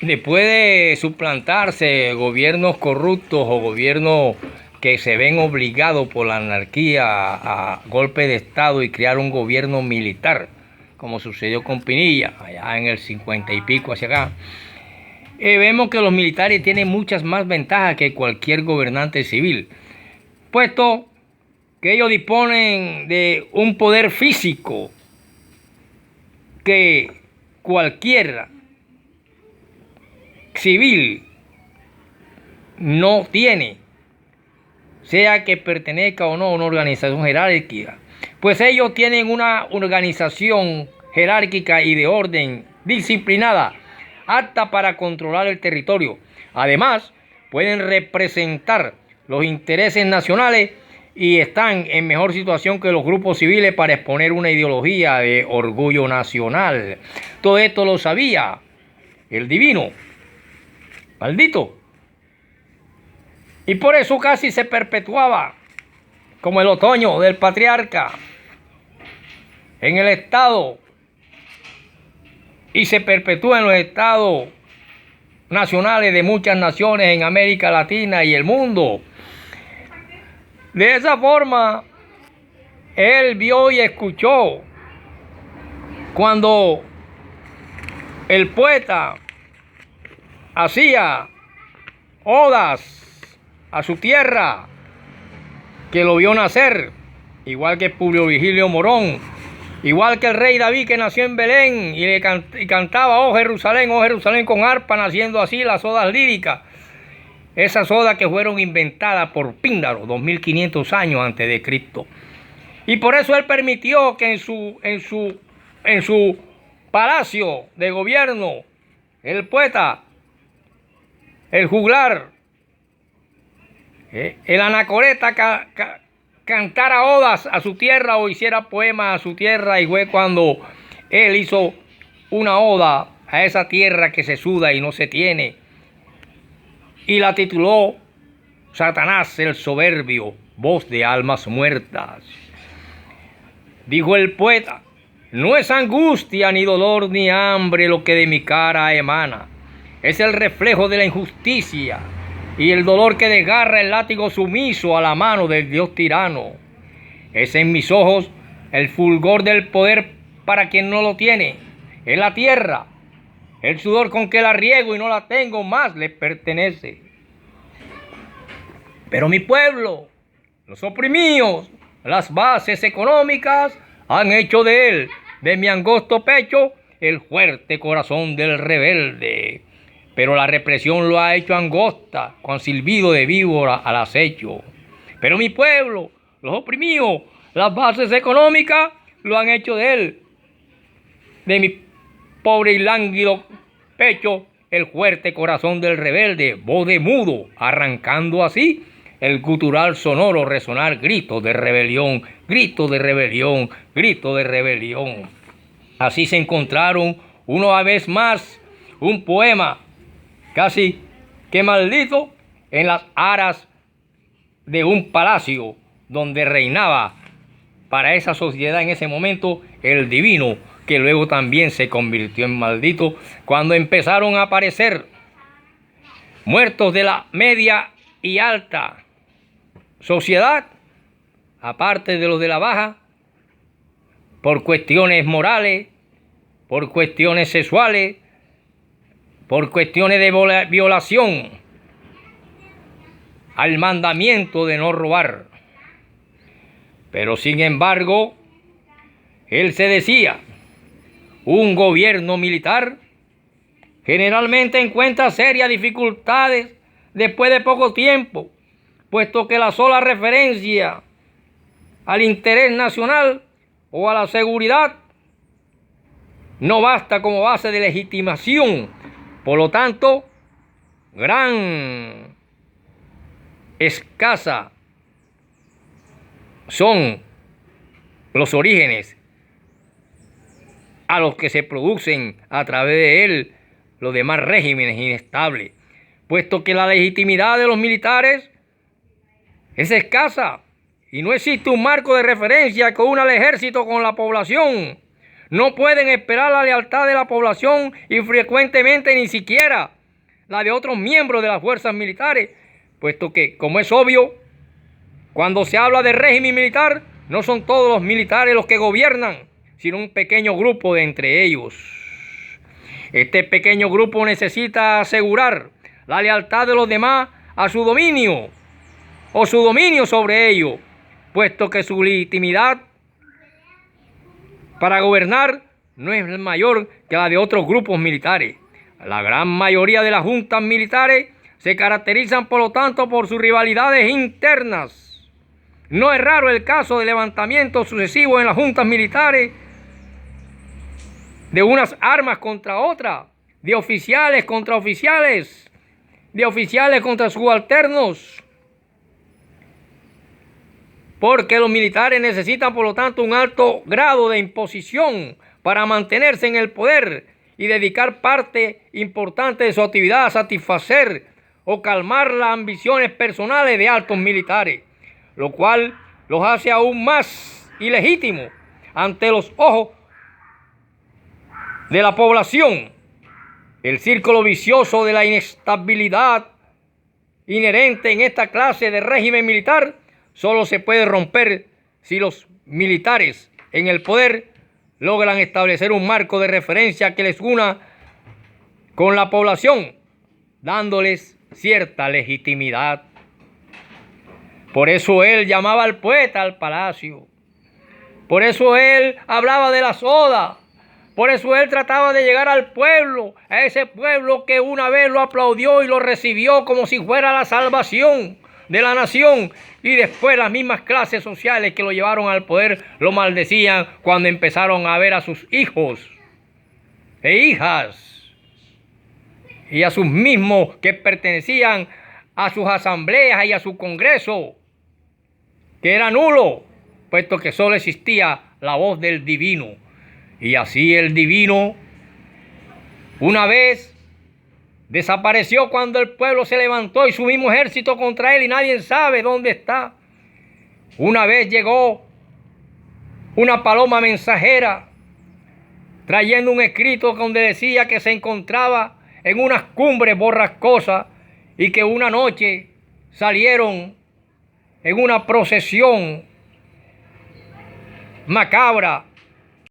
después de suplantarse gobiernos corruptos o gobiernos que se ven obligados por la anarquía a golpe de Estado y crear un gobierno militar, como sucedió con Pinilla, allá en el 50 y pico hacia acá, vemos que los militares tienen muchas más ventajas que cualquier gobernante civil, puesto que ellos disponen de un poder físico que cualquier civil no tiene, sea que pertenezca o no a una organización jerárquica, pues ellos tienen una organización jerárquica y de orden disciplinada, apta para controlar el territorio. Además, pueden representar los intereses nacionales y están en mejor situación que los grupos civiles para exponer una ideología de orgullo nacional. Todo esto lo sabía el divino, maldito. Y por eso casi se perpetuaba, como el otoño del patriarca, en el Estado, y se perpetúa en los estados nacionales de muchas naciones en América Latina y el mundo. De esa forma, él vio y escuchó cuando el poeta hacía odas a su tierra, que lo vio nacer, igual que Publio Vigilio Morón, igual que el rey David, que nació en Belén y cantaba oh Jerusalén, con arpa, naciendo así las odas líricas. Esas odas que fueron inventadas por Píndaro 2500 años antes de Cristo. Y por eso él permitió que en su palacio de gobierno, el poeta, el juglar, el anacoreta cantara odas a su tierra o hiciera poemas a su tierra, y fue cuando él hizo una oda a esa tierra que se suda y no se tiene, y la tituló Satanás el soberbio, voz de almas muertas. Dijo el poeta: no es angustia, ni dolor, ni hambre lo que de mi cara emana, es el reflejo de la injusticia y el dolor que desgarra el látigo sumiso a la mano del Dios tirano. Es en mis ojos el fulgor del poder para quien no lo tiene. Es la tierra, el sudor con que la riego y no la tengo más le pertenece. Pero mi pueblo, los oprimidos, las bases económicas han hecho de él, de mi angosto pecho, el fuerte corazón del rebelde. Pero la represión lo ha hecho angosta, con silbido de víbora al acecho. Pero mi pueblo, los oprimidos, las bases económicas, lo han hecho de él, de mi pobre y lánguido pecho, el fuerte corazón del rebelde, voz de mudo, arrancando así el gutural sonoro resonar, grito de rebelión, grito de rebelión, grito de rebelión. Así se encontraron una vez más un poema casi que maldito en las aras de un palacio donde reinaba para esa sociedad en ese momento el divino, que luego también se convirtió en maldito cuando empezaron a aparecer muertos de la media y alta sociedad, aparte de los de la baja, por cuestiones morales, por cuestiones sexuales, por cuestiones de violación al mandamiento de no robar. Pero sin embargo, él se decía, un gobierno militar generalmente encuentra serias dificultades después de poco tiempo, puesto que la sola referencia al interés nacional o a la seguridad no basta como base de legitimación. Por lo tanto, gran escasa son los orígenes a los que se producen a través de él los demás regímenes inestables, puesto que la legitimidad de los militares es escasa y no existe un marco de referencia que una al ejército con la población. no pueden esperar la lealtad de la población y frecuentemente ni siquiera la de otros miembros de las fuerzas militares, puesto que, como es obvio, cuando se habla de régimen militar, no son todos los militares los que gobiernan, sino un pequeño grupo de entre ellos. Este pequeño grupo necesita asegurar la lealtad de los demás a su dominio o su dominio sobre ellos, puesto que su legitimidad para gobernar no es mayor que la de otros grupos militares. La gran mayoría de las juntas militares se caracterizan, por lo tanto, por sus rivalidades internas. No es raro el caso de levantamientos sucesivos en las juntas militares de unas armas contra otras, de oficiales contra oficiales, de oficiales contra subalternos, porque los militares necesitan, por lo tanto, un alto grado de imposición para mantenerse en el poder y dedicar parte importante de su actividad a satisfacer o calmar las ambiciones personales de altos militares, lo cual los hace aún más ilegítimos ante los ojos de la población. El círculo vicioso de la inestabilidad inherente en esta clase de régimen militar solo se puede romper si los militares en el poder logran establecer un marco de referencia que les una con la población, dándoles cierta legitimidad. Por eso él llamaba al poeta al palacio. Por eso él hablaba de las odas. Por eso él trataba de llegar al pueblo, a ese pueblo que una vez lo aplaudió y lo recibió como si fuera la salvación de la nación. Y después las mismas clases sociales que lo llevaron al poder lo maldecían cuando empezaron a ver a sus hijos e hijas y a sus mismos que pertenecían a sus asambleas y a su congreso, que era nulo, puesto que solo existía la voz del divino. Y así el divino, una vez, desapareció cuando el pueblo se levantó y su mismo ejército contra él y nadie sabe dónde está. Una vez llegó una paloma mensajera trayendo un escrito donde decía que se encontraba en unas cumbres borrascosas y que una noche salieron en una procesión macabra